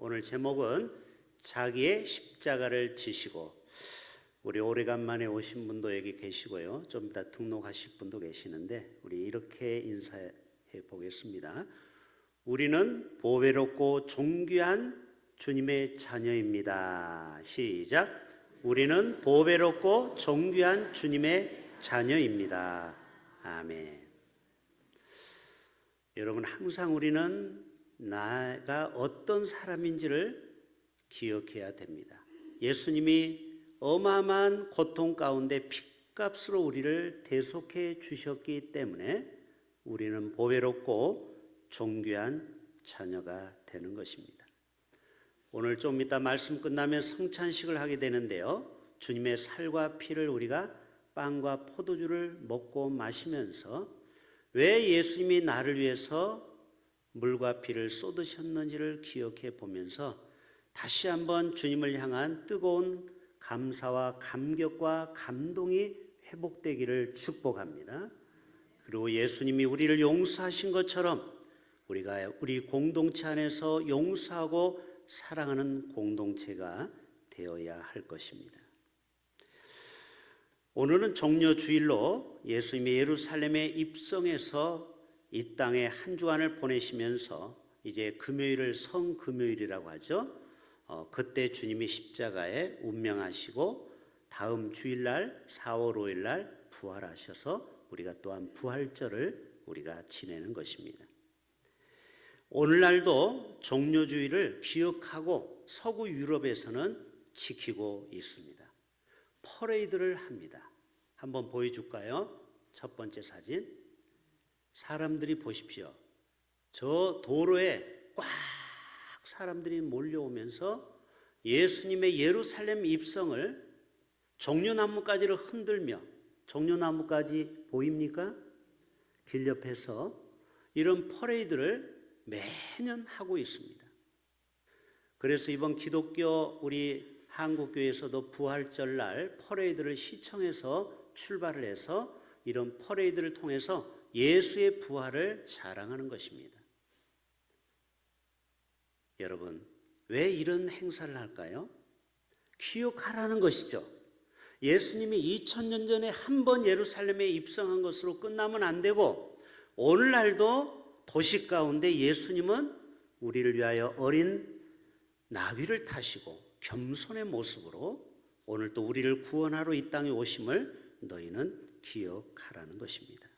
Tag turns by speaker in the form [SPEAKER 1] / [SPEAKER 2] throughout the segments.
[SPEAKER 1] 오늘 제목은 자기의 십자가를 지시고, 우리 오래간만에 오신 분도 여기 계시고요. 좀 이따 등록하실 분도 계시는데 우리 이렇게 인사해 보겠습니다. 우리는 보배롭고 존귀한 주님의 자녀입니다. 시작. 우리는 보배롭고 존귀한 주님의 자녀입니다. 아멘. 여러분, 항상 우리는 나가 어떤 사람인지를 기억해야 됩니다. 예수님이 어마어마한 고통 가운데 핏값으로 우리를 대속해 주셨기 때문에 우리는 보배롭고 존귀한 자녀가 되는 것입니다. 오늘 좀 이따 말씀 끝나면 성찬식을 하게 되는데요, 주님의 살과 피를 우리가 빵과 포도주를 먹고 마시면서 왜 예수님이 나를 위해서 물과 피를 쏟으셨는지를 기억해 보면서 다시 한번 주님을 향한 뜨거운 감사와 감격과 감동이 회복되기를 축복합니다. 그리고 예수님이 우리를 용서하신 것처럼 우리가 우리 공동체 안에서 용서하고 사랑하는 공동체가 되어야 할 것입니다. 오늘은 종려주일로 예수님이 예루살렘에 입성해서 이 땅에 한 주간을 보내시면서 이제 금요일을 성금요일이라고 하죠. 그때 주님이 십자가에 운명하시고 다음 주일날 4월 5일날 부활하셔서 우리가 또한 부활절을 우리가 지내는 것입니다. 오늘날도 종려주일을 기억하고 서구 유럽에서는 지키고 있습니다. 퍼레이드를 합니다. 한번 보여줄까요? 첫 번째 사진. 사람들이 보십시오. 저 도로에 꽉 사람들이 몰려오면서 예수님의 예루살렘 입성을 종려나무가지를 흔들며, 종려나무가지 보입니까? 길 옆에서 이런 퍼레이드를 매년 하고 있습니다. 그래서 이번 기독교 우리 한국교회에서도 부활절날 퍼레이드를 시청해서 출발을 해서 이런 퍼레이드를 통해서 예수의 부활을 자랑하는 것입니다. 여러분, 왜 이런 행사를 할까요? 기억하라는 것이죠. 예수님이 2000년 전에 한 번 예루살렘에 입성한 것으로 끝나면 안 되고, 오늘날도 도시 가운데 예수님은 우리를 위하여 어린 나귀를 타시고 겸손의 모습으로 오늘 또 우리를 구원하러 이 땅에 오심을 너희는 기억하라는 것입니다.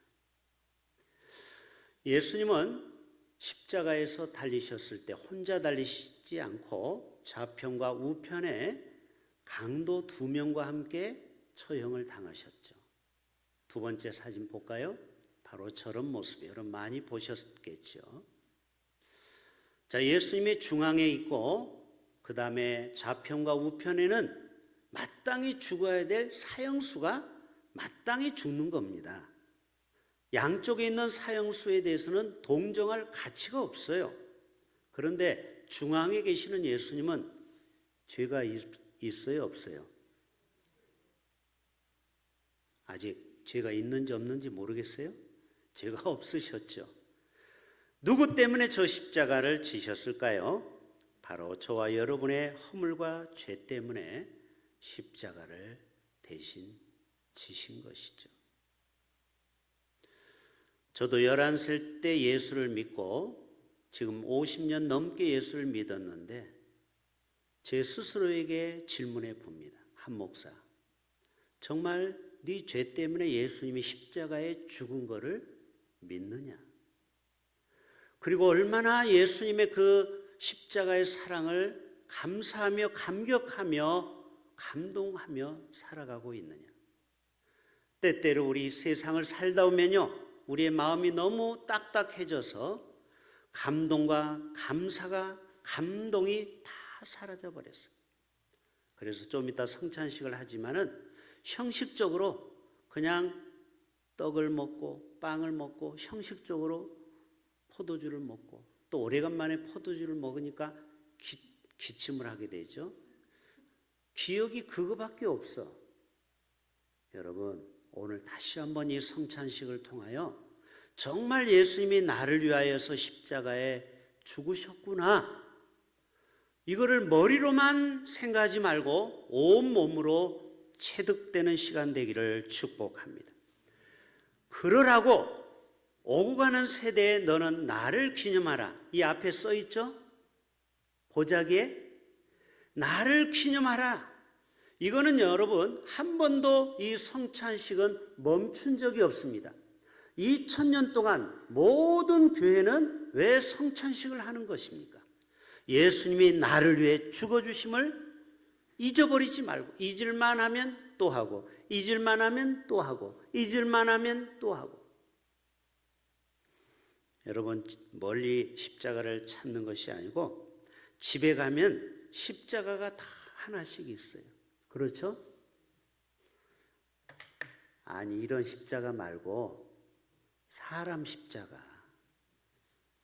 [SPEAKER 1] 예수님은 십자가에서 달리셨을 때 혼자 달리시지 않고 좌편과 우편에 강도 2명과 함께 처형을 당하셨죠. 두 번째 사진 볼까요? 바로 저런 모습이에요. 여러분 많이 보셨겠죠. 자, 예수님이 중앙에 있고 그 다음에 좌편과 우편에는 마땅히 죽어야 될 사형수가 마땅히 죽는 겁니다. 양쪽에 있는 사형수에 대해서는 동정할 가치가 없어요. 그런데 중앙에 계시는 예수님은 죄가 있어요, 없어요? 아직 죄가 있는지 없는지 모르겠어요? 죄가 없으셨죠. 누구 때문에 저 십자가를 지셨을까요? 바로 저와 여러분의 허물과 죄 때문에 십자가를 대신 지신 것이죠. 저도 11살 때 예수를 믿고 지금 50년 넘게 예수를 믿었는데 제 스스로에게 질문해 봅니다. 한 목사, 정말 네 죄 때문에 예수님이 십자가에 죽은 거를 믿느냐? 그리고 얼마나 예수님의 그 십자가의 사랑을 감사하며 감격하며 감동하며 살아가고 있느냐? 때때로 우리 세상을 살다 보면요, 우리의 마음이 너무 딱딱해져서 감동과 감사가, 감동이 다 사라져 버렸어요. 그래서 좀 이따 성찬식을 하지만은 형식적으로 그냥 떡을 먹고 빵을 먹고 형식적으로 포도주를 먹고, 또 오래간만에 포도주를 먹으니까 기침을 하게 되죠. 기억이 그거밖에 없어. 여러분, 오늘 다시 한번 이 성찬식을 통하여 정말 예수님이 나를 위하여서 십자가에 죽으셨구나, 이거를 머리로만 생각하지 말고 온 몸으로 체득되는 시간 되기를 축복합니다. 그러라고 오고 가는 세대에 너는 나를 기념하라. 이 앞에 써 있죠? 보자기에 나를 기념하라. 이거는 여러분 한 번도 이 성찬식은 멈춘 적이 없습니다. 2000년 동안 모든 교회는 왜 성찬식을 하는 것입니까? 예수님이 나를 위해 죽어주심을 잊어버리지 말고, 잊을만 하면 또 하고, 잊을만 하면 또 하고, 잊을만 하면 또 하고. 여러분, 멀리 십자가를 찾는 것이 아니고 집에 가면 십자가가 다 하나씩 있어요. 그렇죠? 아니, 이런 십자가 말고 사람 십자가.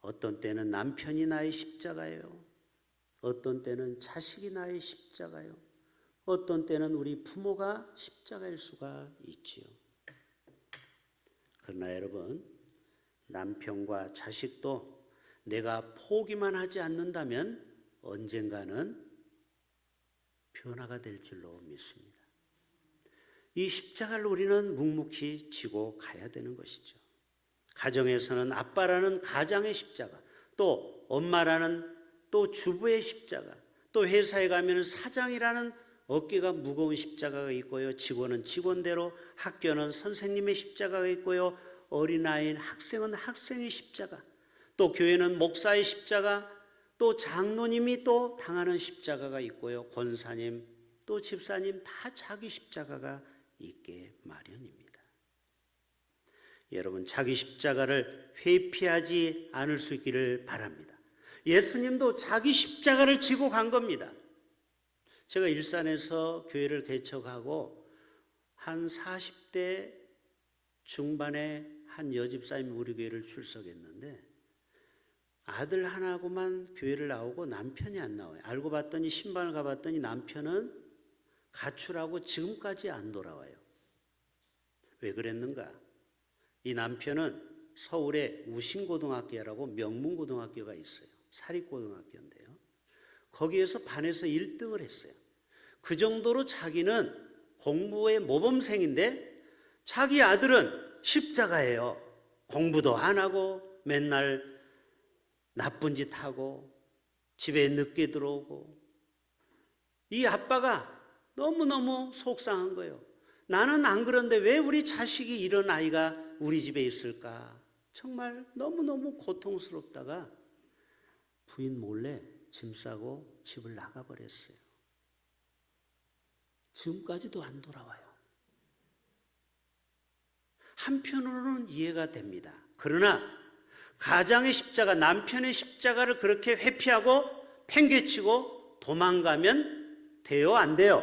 [SPEAKER 1] 어떤 때는 남편이 나의 십자가예요. 어떤 때는 자식이 나의 십자가요. 어떤 때는 우리 부모가 십자가일 수가 있지요. 그러나 여러분, 남편과 자식도 내가 포기만 하지 않는다면 언젠가는 변화가 될 줄로 믿습니다. 이 십자가를 우리는 묵묵히 지고 가야 되는 것이죠. 가정에서는 아빠라는 가장의 십자가, 또 엄마라는 또 주부의 십자가, 또 회사에 가면 사장이라는 어깨가 무거운 십자가가 있고요. 직원은 직원대로, 학교는 선생님의 십자가가 있고요. 어린아이인 학생은 학생의 십자가, 또 교회는 목사의 십자가, 또 장로님이 또 당하는 십자가가 있고요. 권사님, 또 집사님 다 자기 십자가가 있게 마련입니다. 여러분, 자기 십자가를 회피하지 않을 수 있기를 바랍니다. 예수님도 자기 십자가를 지고 간 겁니다. 제가 일산에서 교회를 개척하고 한 40대 중반에 한 여집사님이 우리 교회를 출석했는데 아들 하나하고만 교회를 나오고 남편이 안 나와요. 알고 봤더니 신방을 가봤더니 남편은 가출하고 지금까지 안 돌아와요. 왜 그랬는가? 이 남편은 서울에 우신고등학교라고 명문고등학교가 있어요. 사립고등학교인데요. 거기에서 반에서 1등을 했어요. 그 정도로 자기는 공부의 모범생인데 자기 아들은 십자가예요. 공부도 안 하고 맨날 나쁜 짓 하고 집에 늦게 들어오고. 이 아빠가 너무너무 속상한 거예요. 나는 안 그런데 왜 우리 자식이 이런 아이가 우리 집에 있을까? 정말 너무너무 고통스럽다가 부인 몰래 짐 싸고 집을 나가버렸어요. 지금까지도 안 돌아와요. 한편으로는 이해가 됩니다. 그러나 가장의 십자가, 남편의 십자가를 그렇게 회피하고 팽개치고 도망가면 돼요? 안 돼요?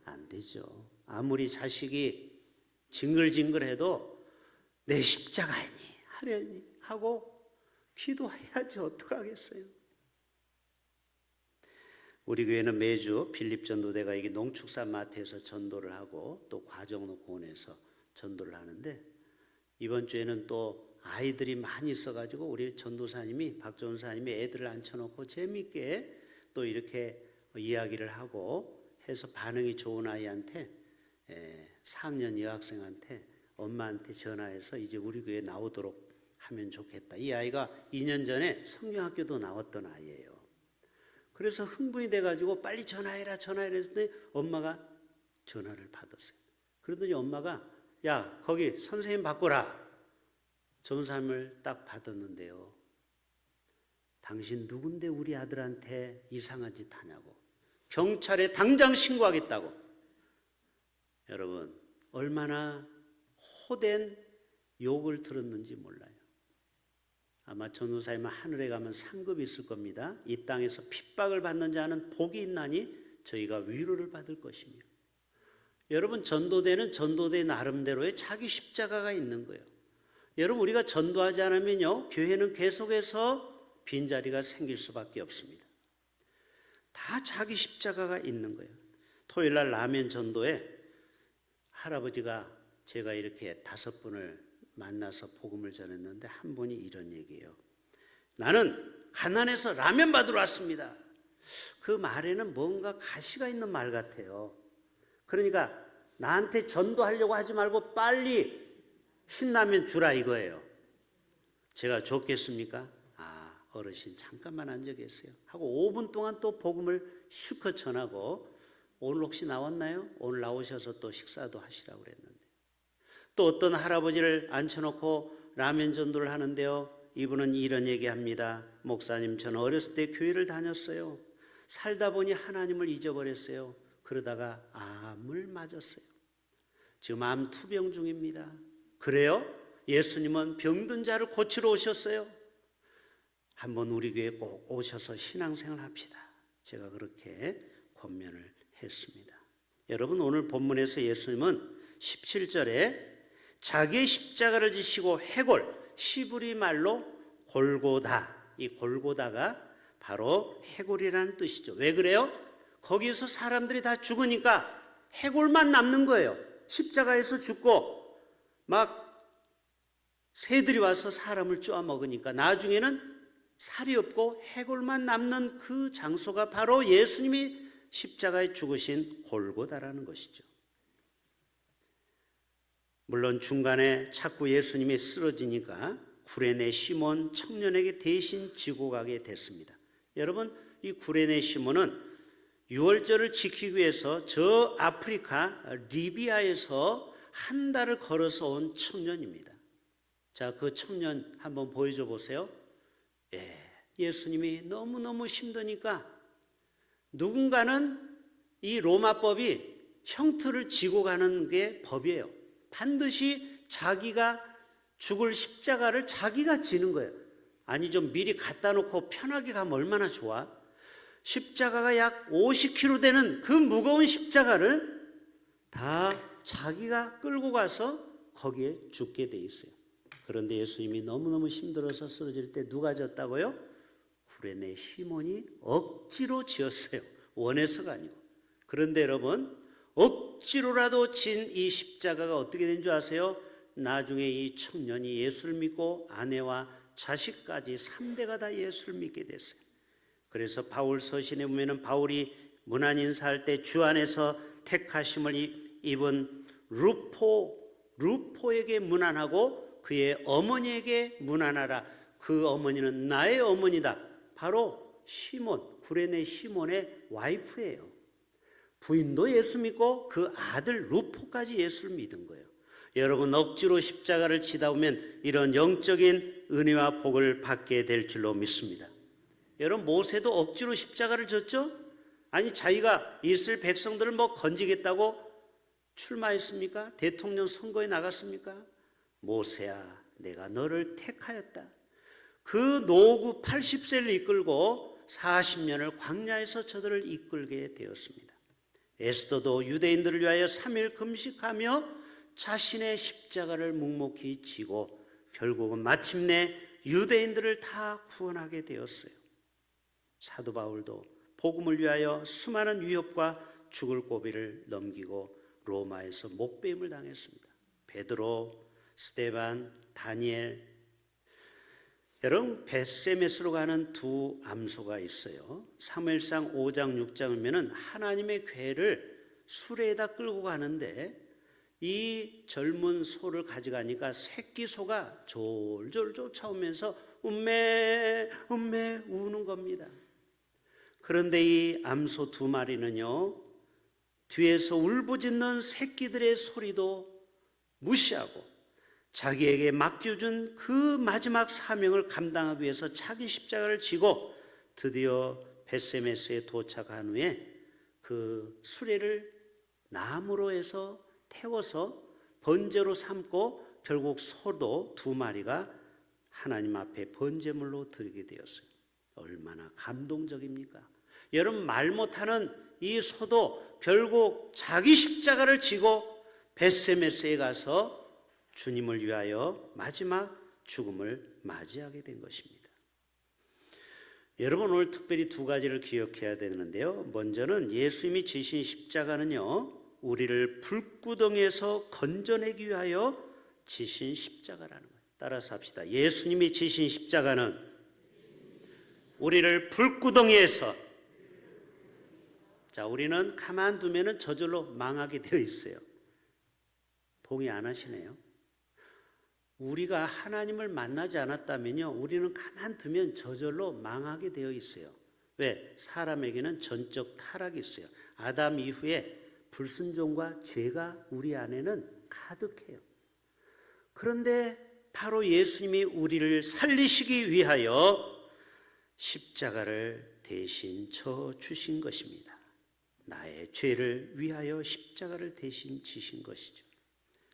[SPEAKER 1] 안 되죠. 아무리 자식이 징글징글해도 내 십자가이니 하려니 하고 기도해야지 어떡하겠어요. 우리 교회는 매주 필립 전도대가 이게 농축산 마트에서 전도를 하고 또 과정노고원에서 전도를 하는데 이번 주에는 또 아이들이 많이 있어가지고 우리 전도사님이 박전사님이 애들을 앉혀놓고 재미있게 또 이렇게 이야기를 하고 해서 반응이 좋은 아이한테 4학년 여학생한테 엄마한테 전화해서 이제 우리 교회에 나오도록 하면 좋겠다. 이 아이가 2년 전에 성경학교도 나왔던 아이예요. 그래서 흥분이 돼가지고 빨리 전화해라 했더니 엄마가 전화를 받았어요. 그러더니 엄마가 야 거기 선생님 바꿔라. 전사님을 딱 받았는데요. 당신 누군데 우리 아들한테 이상한 짓 하냐고. 경찰에 당장 신고하겠다고. 여러분 얼마나 호된 욕을 들었는지 몰라요. 아마 전도사님은 하늘에 가면 상급이 있을 겁니다. 이 땅에서 핍박을 받는 자는 복이 있나니 저희가 위로를 받을 것이며. 여러분 전도대는 전도대 나름대로의 자기 십자가가 있는 거예요. 여러분 우리가 전도하지 않으면요 교회는 계속해서 빈자리가 생길 수밖에 없습니다. 다 자기 십자가가 있는 거예요. 토요일날 라면 전도에 할아버지가 제가 이렇게 5분을 만나서 복음을 전했는데 한 분이 이런 얘기예요. 나는 가난해서 라면 받으러 왔습니다. 그 말에는 뭔가 가시가 있는 말 같아요. 그러니까 나한테 전도하려고 하지 말고 빨리 신라면 주라 이거예요. 제가 줬겠습니까? 어르신 잠깐만 앉아 계세요 하고 5분 동안 또 복음을 실컷 전하고, 오늘 혹시 나왔나요? 오늘 나오셔서 또 식사도 하시라고 그랬는데, 또 어떤 할아버지를 앉혀놓고 라면 전도를 하는데요, 이분은 이런 얘기합니다. 목사님, 저는 어렸을 때 교회를 다녔어요. 살다 보니 하나님을 잊어버렸어요. 그러다가 암을 맞았어요. 지금 암 투병 중입니다. 그래요? 예수님은 병든 자를 고치러 오셨어요. 한번 우리 교회에 꼭 오셔서 신앙생활 합시다. 제가 그렇게 권면을 했습니다. 여러분, 오늘 본문에서 예수님은 17절에 자기의 십자가를 지시고 해골, 시브리 말로 골고다, 이 골고다가 바로 해골이라는 뜻이죠. 왜 그래요? 거기에서 사람들이 다 죽으니까 해골만 남는 거예요. 십자가에서 죽고 막 새들이 와서 사람을 쪼아 먹으니까 나중에는 살이 없고 해골만 남는 그 장소가 바로 예수님이 십자가에 죽으신 골고다라는 것이죠. 물론 중간에 자꾸 예수님이 쓰러지니까 구레네 시몬 청년에게 대신 지고 가게 됐습니다. 여러분, 이 구레네 시몬은 유월절을 지키기 위해서 저 아프리카 리비아에서 한 달을 걸어서 온 청년입니다. 자, 그 청년 한번 보여줘 보세요. 예수님이 너무너무 힘드니까 누군가는 이 로마법이 형틀을 지고 가는 게 법이에요. 반드시 자기가 죽을 십자가를 자기가 지는 거예요. 아니, 좀 미리 갖다 놓고 편하게 가면 얼마나 좋아. 십자가가 약 50kg 되는 그 무거운 십자가를 다 자기가 끌고 가서 거기에 죽게 돼 있어요. 그런데 예수님이 너무너무 힘들어서 쓰러질 때 누가 졌다고요? 구레네 시몬이 억지로 지었어요. 원해서가 아니고. 그런데 여러분, 억지로라도 진 이 십자가가 어떻게 된 줄 아세요? 나중에 이 청년이 예수를 믿고 아내와 자식까지 3대가 다 예수를 믿게 됐어요. 그래서 바울 서신에 보면은 바울이 문안 인사할 때 주 안에서 택하심을 입은 루포에게 문안하고 그의 어머니에게 문안하라. 그 어머니는 나의 어머니다. 바로 시몬, 구레네 시몬의 와이프예요. 부인도 예수 믿고 그 아들 루포까지 예수를 믿은 거예요. 여러분, 억지로 십자가를 지다 보면 이런 영적인 은혜와 복을 받게 될 줄로 믿습니다. 여러분, 모세도 억지로 십자가를 졌죠? 아니, 자기가 이스라엘 백성들을 건지겠다고 출마했습니까? 대통령 선거에 나갔습니까? 모세야, 내가 너를 택하였다. 그 노구 80세를 이끌고 40년을 광야에서 저들을 이끌게 되었습니다. 에스더도 유대인들을 위하여 3일 금식하며 자신의 십자가를 묵묵히 지고 결국은 마침내 유대인들을 다 구원하게 되었어요. 사도 바울도 복음을 위하여 수많은 위협과 죽을 고비를 넘기고 로마에서 목배임을 당했습니다. 베드로, 스데반, 다니엘. 여러분, 벳세메스로 가는 두 암소가 있어요. 사무엘상 5장 6장을 보면 하나님의 궤를 수레에다 끌고 가는데 이 젊은 소를 가져가니까 새끼 소가 졸졸 쫓아오면서 음메 우는 겁니다. 그런데 이 암소 두 마리는요, 뒤에서 울부짖는 새끼들의 소리도 무시하고 자기에게 맡겨준 그 마지막 사명을 감당하기 위해서 자기 십자가를 지고 드디어 벳세메스에 도착한 후에 그 수레를 나무로 해서 태워서 번제로 삼고 결국 소도 두 마리가 하나님 앞에 번제물로 드리게 되었어요. 얼마나 감동적입니까? 여러분, 말 못하는 이 소도 결국 자기 십자가를 지고 벳세메스에 가서 주님을 위하여 마지막 죽음을 맞이하게 된 것입니다. 여러분, 오늘 특별히 두 가지를 기억해야 되는데요. 먼저는 예수님이 지신 십자가는요, 우리를 불구덩이에서 건져내기 위하여 지신 십자가라는 거예요. 따라서 합시다. 예수님이 지신 십자가는 우리를 불구덩이에서 자, 우리는 가만두면 저절로 망하게 되어 있어요. 동의 안 하시네요. 우리가 하나님을 만나지 않았다면요, 우리는 가만두면 저절로 망하게 되어 있어요. 왜? 사람에게는 전적 타락이 있어요. 아담 이후에 불순종과 죄가 우리 안에는 가득해요. 그런데 바로 예수님이 우리를 살리시기 위하여 십자가를 대신 져 주신 것입니다. 나의 죄를 위하여 십자가를 대신 지신 것이죠.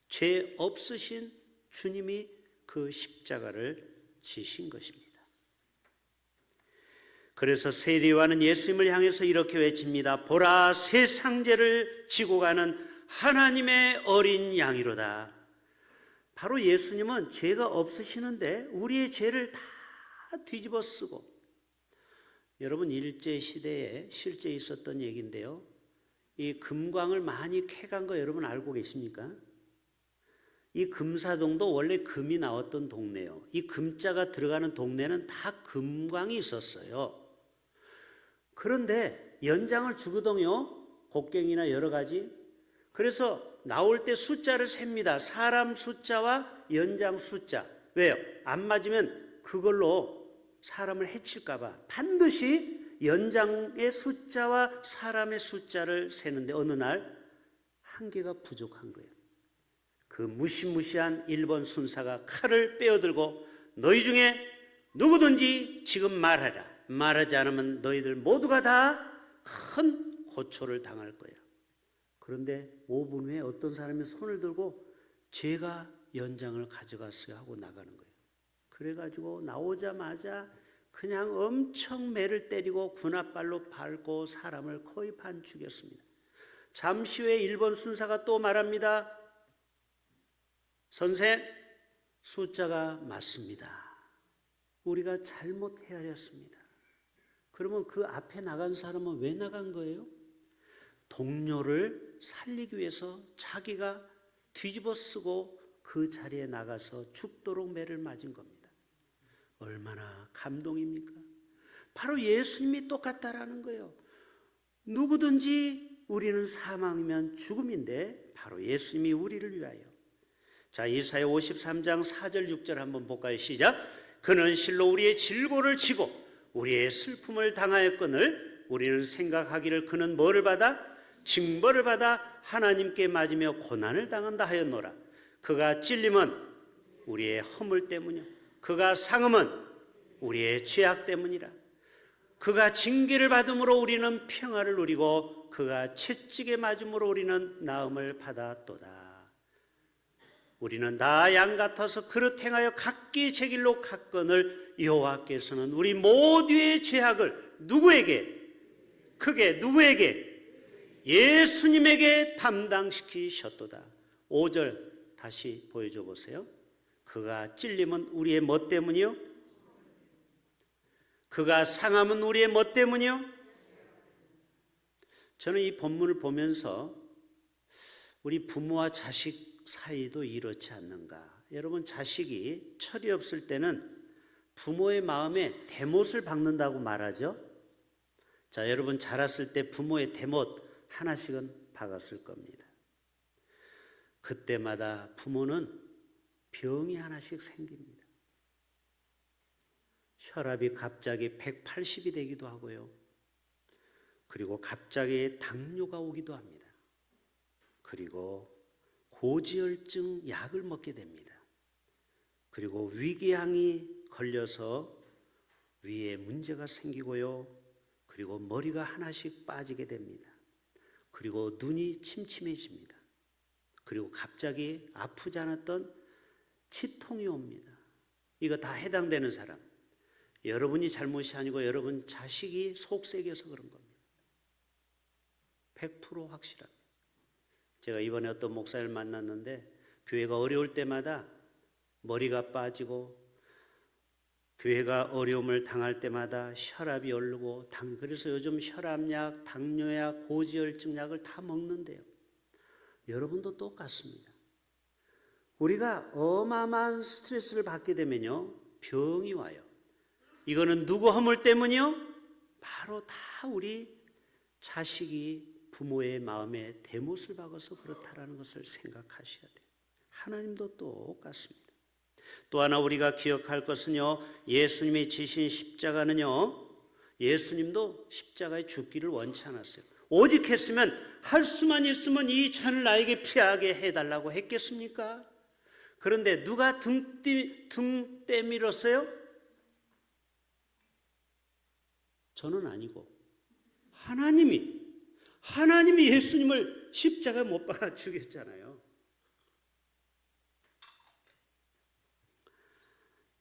[SPEAKER 1] 죄 없으신 주님이 그 십자가를 지신 것입니다. 그래서 세리와는 예수님을 향해서 이렇게 외칩니다. 보라, 세상 죄를 지고 가는 하나님의 어린 양이로다. 바로 예수님은 죄가 없으시는데 우리의 죄를 다 뒤집어 쓰고, 여러분 일제시대에 실제 있었던 얘기인데요, 이 금광을 많이 캐간 거 여러분 알고 계십니까? 이 금사동도 원래 금이 나왔던 동네예요. 이 금자가 들어가는 동네는 다 금광이 있었어요. 그런데 연장을 주거든요. 곡괭이나 여러 가지. 그래서 나올 때 숫자를 셉니다. 사람 숫자와 연장 숫자. 왜요? 안 맞으면 그걸로 사람을 해칠까 봐 반드시 연장의 숫자와 사람의 숫자를 세는데 어느 날 한 개가 부족한 거예요. 그 무시무시한 일본 순사가 칼을 빼어들고 너희 중에 누구든지 지금 말하라. 말하지 않으면 너희들 모두가 다 큰 고초를 당할 거야. 그런데 5분 후에 어떤 사람이 손을 들고 제가 연장을 가져갔어요 하고 나가는 거예요. 그래가지고 나오자마자 그냥 엄청 매를 때리고 군홧발로 밟고 사람을 거의 반 죽였습니다. 잠시 후에 일본 순사가 또 말합니다. 선생, 숫자가 맞습니다. 우리가 잘못 헤아렸습니다. 그러면 그 앞에 나간 사람은 왜 나간 거예요? 동료를 살리기 위해서 자기가 뒤집어 쓰고 그 자리에 나가서 죽도록 매를 맞은 겁니다. 얼마나 감동입니까? 바로 예수님이 똑같다라는 거예요. 누구든지 우리는 사망이면 죽음인데 바로 예수님이 우리를 위하여. 자, 이사야 53장 4절 6절 한번 볼까요? 시작. 그는 실로 우리의 질고를 지고 우리의 슬픔을 당하였거늘 우리는 생각하기를 그는 뭐를 받아? 징벌을 받아 하나님께 맞으며 고난을 당한다 하였노라. 그가 찔림은 우리의 허물 때문이요 그가 상음은 우리의 죄악 때문이라. 그가 징계를 받음으로 우리는 평화를 누리고 그가 채찍에 맞음으로 우리는 나음을 받았도다. 우리는 다 양 같아서 그릇 행하여 각기 제 길로 갔거늘 여호와께서는 우리 모두의 죄악을 누구에게? 크게 누구에게? 예수님에게 담당시키셨도다. 5절 다시 보여줘 보세요. 그가 찔림은 우리의 뭐 때문이요? 그가 상함은 우리의 뭐 때문이요? 저는 이 본문을 보면서 우리 부모와 자식 사이도 이렇지 않는가. 여러분, 자식이 철이 없을 때는 부모의 마음에 대못을 박는다고 말하죠. 자, 여러분 자랐을 때 부모의 대못 하나씩은 박았을 겁니다. 그때마다 부모는 병이 하나씩 생깁니다. 혈압이 갑자기 180이 되기도 하고요. 그리고 갑자기 당뇨가 오기도 합니다. 그리고 고지혈증 약을 먹게 됩니다. 그리고 위궤양이 걸려서 위에 문제가 생기고요. 그리고 머리가 하나씩 빠지게 됩니다. 그리고 눈이 침침해집니다. 그리고 갑자기 아프지 않았던 치통이 옵니다. 이거 다 해당되는 사람. 여러분이 잘못이 아니고 여러분 자식이 속썩여서 그런 겁니다. 100% 확실합니다. 제가 이번에 어떤 목사를 만났는데 교회가 어려울 때마다 머리가 빠지고 교회가 어려움을 당할 때마다 혈압이 오르고 그래서 요즘 혈압약, 당뇨약, 고지혈증약을 다 먹는데요. 여러분도 똑같습니다. 우리가 어마어마한 스트레스를 받게 되면요, 병이 와요. 이거는 누구 허물 때문이요? 바로 다 우리 자식이 부모의 마음에 대못을 박아서 그렇다라는 것을 생각하셔야 돼요. 하나님도 똑같습니다. 또 하나 우리가 기억할 것은요, 예수님이 지신 십자가는요, 예수님도 십자가에 죽기를 원치 않았어요. 오직 했으면, 할 수만 있으면 이 잔을 나에게 피하게 해달라고 했겠습니까? 그런데 누가 등 떼밀었어요? 저는 아니고 하나님이 예수님을 십자가에 못 박아 죽였잖아요.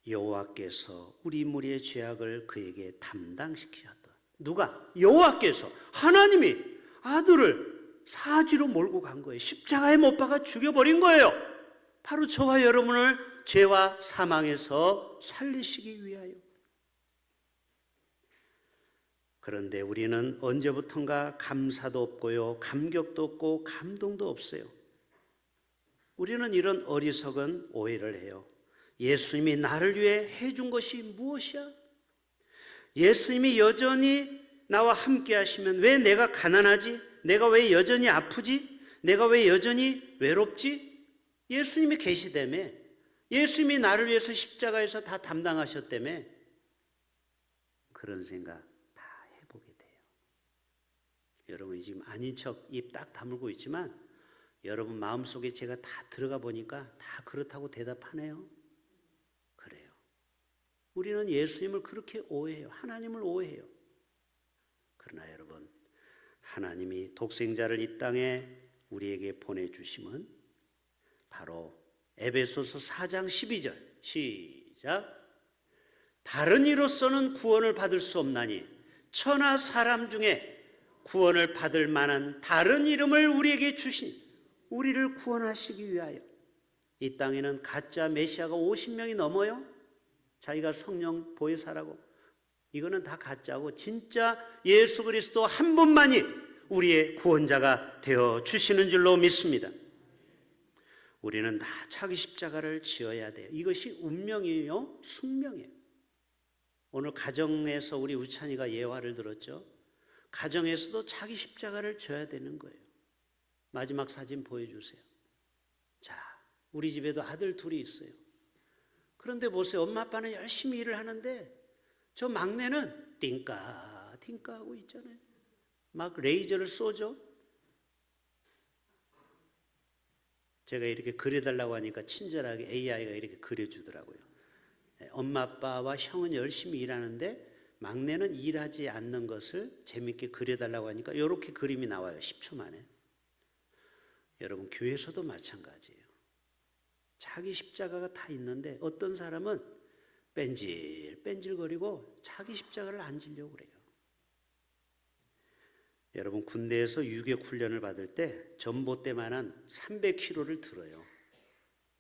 [SPEAKER 1] 여호와께서 우리 무리의 죄악을 그에게 담당시키셨다. 누가? 여호와께서, 하나님이 아들을 사지로 몰고 간 거예요. 십자가에 못 박아 죽여버린 거예요. 바로 저와 여러분을 죄와 사망에서 살리시기 위하여. 그런데 우리는 언제부턴가 감사도 없고요, 감격도 없고 감동도 없어요. 우리는 이런 어리석은 오해를 해요. 예수님이 나를 위해 해준 것이 무엇이야? 예수님이 여전히 나와 함께 하시면 왜 내가 가난하지? 내가 왜 여전히 아프지? 내가 왜 여전히 외롭지? 예수님이 계시다며, 예수님이 나를 위해서 십자가에서 다 담당하셨다며, 그런 생각 다 해보게 돼요. 여러분이 지금 아닌 척 입 딱 다물고 있지만 여러분 마음속에 제가 다 들어가 보니까 다 그렇다고 대답하네요. 그래요. 우리는 예수님을 그렇게 오해해요. 하나님을 오해해요. 그러나 여러분, 하나님이 독생자를 이 땅에 우리에게 보내주심은 바로 에베소서 4장 12절 시작. 다른 이로서는 구원을 받을 수 없나니 천하 사람 중에 구원을 받을 만한 다른 이름을 우리에게 주신, 우리를 구원하시기 위하여. 이 땅에는 가짜 메시아가 50명이 넘어요. 자기가 성령 보혜사라고. 이거는 다 가짜고 진짜 예수 그리스도 한 분만이 우리의 구원자가 되어 주시는 줄로 믿습니다. 우리는 다 자기 십자가를 지어야 돼요. 이것이 운명이에요, 숙명이에요. 오늘 가정에서 우리 우찬이가 예화를 들었죠. 가정에서도 자기 십자가를 져야 되는 거예요. 마지막 사진 보여주세요. 자, 우리 집에도 아들 둘이 있어요. 그런데 보세요. 엄마 아빠는 열심히 일을 하는데 저 막내는 띵까 하고 있잖아요. 막 레이저를 쏘죠. 제가 이렇게 그려달라고 하니까 친절하게 AI가 이렇게 그려주더라고요. 엄마 아빠와 형은 열심히 일하는데 막내는 일하지 않는 것을 재밌게 그려달라고 하니까 이렇게 그림이 나와요. 10초 만에. 여러분, 교회에서도 마찬가지예요. 자기 십자가가 다 있는데 어떤 사람은 뺀질뺀질거리고 자기 십자가를 안 지려고 그래요. 여러분, 군대에서 유격 훈련을 받을 때 전봇대만한 300kg를 들어요.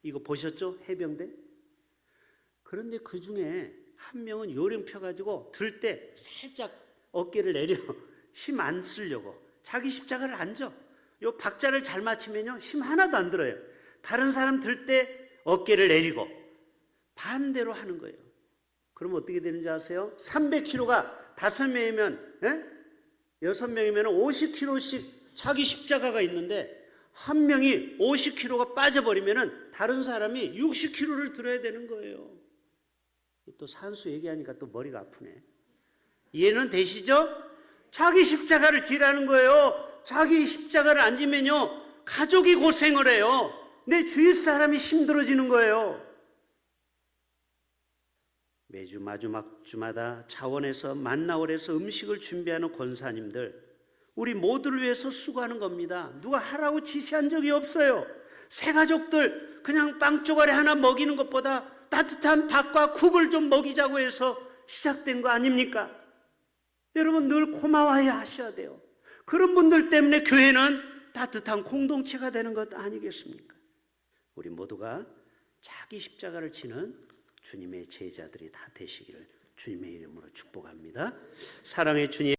[SPEAKER 1] 이거 보셨죠? 해병대? 그런데 그 중에 한 명은 요령 펴가지고 들 때 살짝 어깨를 내려 힘 안 쓰려고 자기 십자가를 안 져. 요 박자를 잘 맞추면요 힘 하나도 안 들어요. 다른 사람 들 때 어깨를 내리고 반대로 하는 거예요. 그럼 어떻게 되는지 아세요? 300kg가 5명이면 6명이면 50kg씩 자기 십자가가 있는데 한 명이 50kg가 빠져버리면 다른 사람이 60kg를 들어야 되는 거예요. 또 산수 얘기하니까 또 머리가 아프네. 이해는 되시죠? 자기 십자가를 지라는 거예요. 자기 십자가를 안 지면요 가족이 고생을 해요. 내 주위 사람이 힘들어지는 거예요. 매주 마지막 주마다 차원에서 만나월에서 음식을 준비하는 권사님들, 우리 모두를 위해서 수고하는 겁니다. 누가 하라고 지시한 적이 없어요. 새 가족들 그냥 빵 쪼가리 하나 먹이는 것보다 따뜻한 밥과 국을 좀 먹이자고 해서 시작된 거 아닙니까? 여러분, 늘 고마워해야 하셔야 돼요. 그런 분들 때문에 교회는 따뜻한 공동체가 되는 것 아니겠습니까? 우리 모두가 자기 십자가를 지는 주님의 제자들이 다 되시기를 주님의 이름으로 축복합니다. 사랑의 주님.